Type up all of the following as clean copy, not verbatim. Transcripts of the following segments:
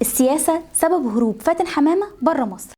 السياسة سبب هروب فاتن حمامة بره مصر.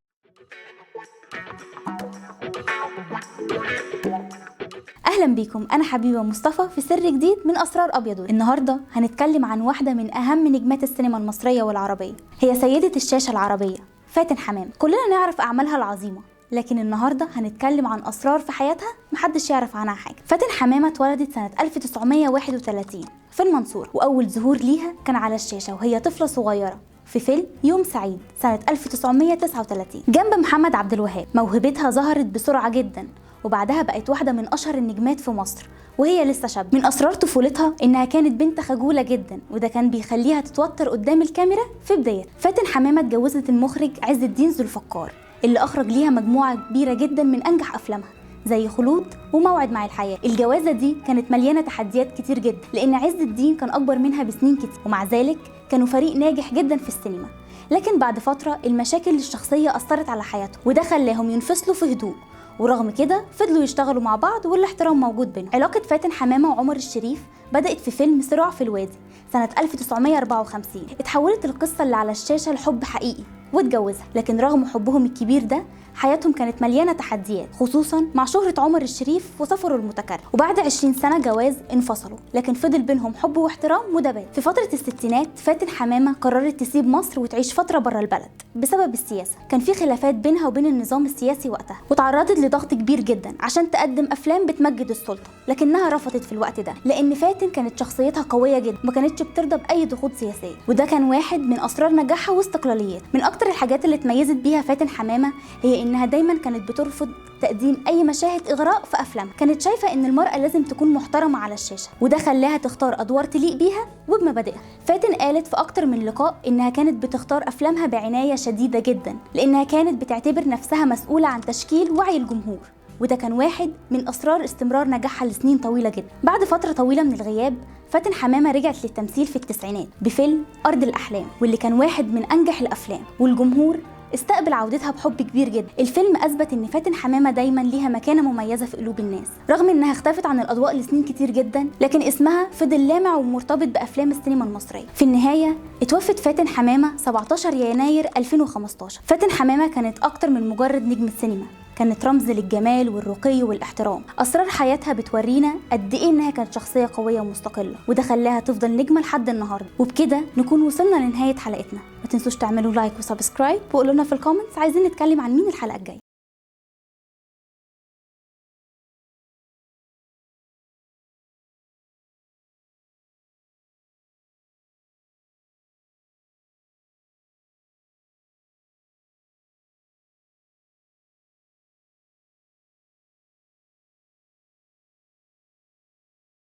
أهلا بيكم، أنا حبيبة مصطفى في سر جديد من أسرار أبيض. النهاردة هنتكلم عن واحدة من أهم نجمات السينما المصرية والعربية، هي سيدة الشاشة العربية فاتن حمامة. كلنا نعرف أعمالها العظيمة، لكن النهاردة هنتكلم عن أسرار في حياتها محدش يعرف عنها حاجة. فاتن حمامة اتولدت سنة 1931 في المنصورة، وأول ظهور ليها كان على الشاشة وهي طفلة صغيرة في فيلم يوم سعيد سنة 1939 جنب محمد عبد الوهاب. موهبتها ظهرت بسرعة جدا، وبعدها بقت واحدة من أشهر النجمات في مصر وهي لسه شاب. من أسرار طفولتها إنها كانت بنت خجولة جدا، وده كان بيخليها تتوتر قدام الكاميرا في بداية. فاتن حمامة اتجوزت المخرج عز الدين ذو الفقار، اللي أخرج ليها مجموعة كبيرة جدا من أنجح أفلامها زي خلود وموعد مع الحياة. الجوازة دي كانت مليانة تحديات كتير جدا، لأن عز الدين كان أكبر منها بسنين كتير، ومع ذلك كانوا فريق ناجح جدا في السينما. لكن بعد فترة المشاكل الشخصية أثرت على حياتهم، وده خلاهم ينفصلوا في هدوء، ورغم كده فضلوا يشتغلوا مع بعض والاحترام موجود بينهم. علاقة فاتن حمامة وعمر الشريف بدأت في فيلم صراع في الوادي سنة 1954. اتحولت القصة اللي على الشاشة لحب حقيقي واتجوزها، لكن رغم حبهم الكبير ده حياتهم كانت مليانة تحديات، خصوصا مع شهرة عمر الشريف وسفره المتكرر. وبعد 20 سنة جواز انفصلوا، لكن فضل بينهم حب واحترام متبادل. في فترة الستينات فاتن حمامة قررت تسيب مصر وتعيش فترة بره البلد بسبب السياسة. كان في خلافات بينها وبين النظام السياسي وقتها، وتعرضت لضغط كبير جدا عشان تقدم أفلام بتمجد السلطة، لكنها رفضت في الوقت ده لأن فاتن كانت شخصيتها قوية جدا وما كانتش بترضى بأي ضغوط سياسية، وده كان واحد من أسرار نجاحها واستقلاليتها. من أكتر الحاجات اللي اتميزت بيها فاتن حمامة هي إنها دايما كانت بترفض تقديم أي مشاهد إغراء في أفلامها. كانت شايفة إن المرأة لازم تكون محترمة على الشاشة، وده خلاها تختار أدوار تليق بيها وبمبادئها. فاتن قالت في أكتر من لقاء إنها كانت بتختار أفلامها بعناية شديدة جدا، لأنها كانت بتعتبر نفسها مسؤولة عن تشكيل وعي الجمهور، وده كان واحد من أسرار استمرار نجاحها لسنين طويلة جدا. بعد فترة طويلة من الغياب فاتن حمامة رجعت للتمثيل في التسعينات بفيلم أرض الأحلام، واللي كان واحد من أنجح الأفلام، والجمهور استقبل عودتها بحب كبير جدا. الفيلم أثبت إن فاتن حمامة دايما ليها مكانة مميزة في قلوب الناس، رغم إنها اختفت عن الأضواء لسنين كتير جدا، لكن اسمها فضل لامع ومرتبط بأفلام السينما المصرية. في النهاية اتوفت فاتن حمامة 17 يناير 2015. فاتن حمامة كانت أكتر من مجرد نجم السينما، كانت رمز للجمال والرقي والاحترام. أسرار حياتها بتورينا قد إيه إنها كانت شخصية قوية ومستقلة، وده خلاها تفضل نجمة لحد النهاردة. وبكده نكون وصلنا لنهاية حلقتنا. ما تنسوش تعملوا لايك وسبسكرايب، وقولوا لنا في الكومنتس عايزين نتكلم عن مين الحلقة الجاية.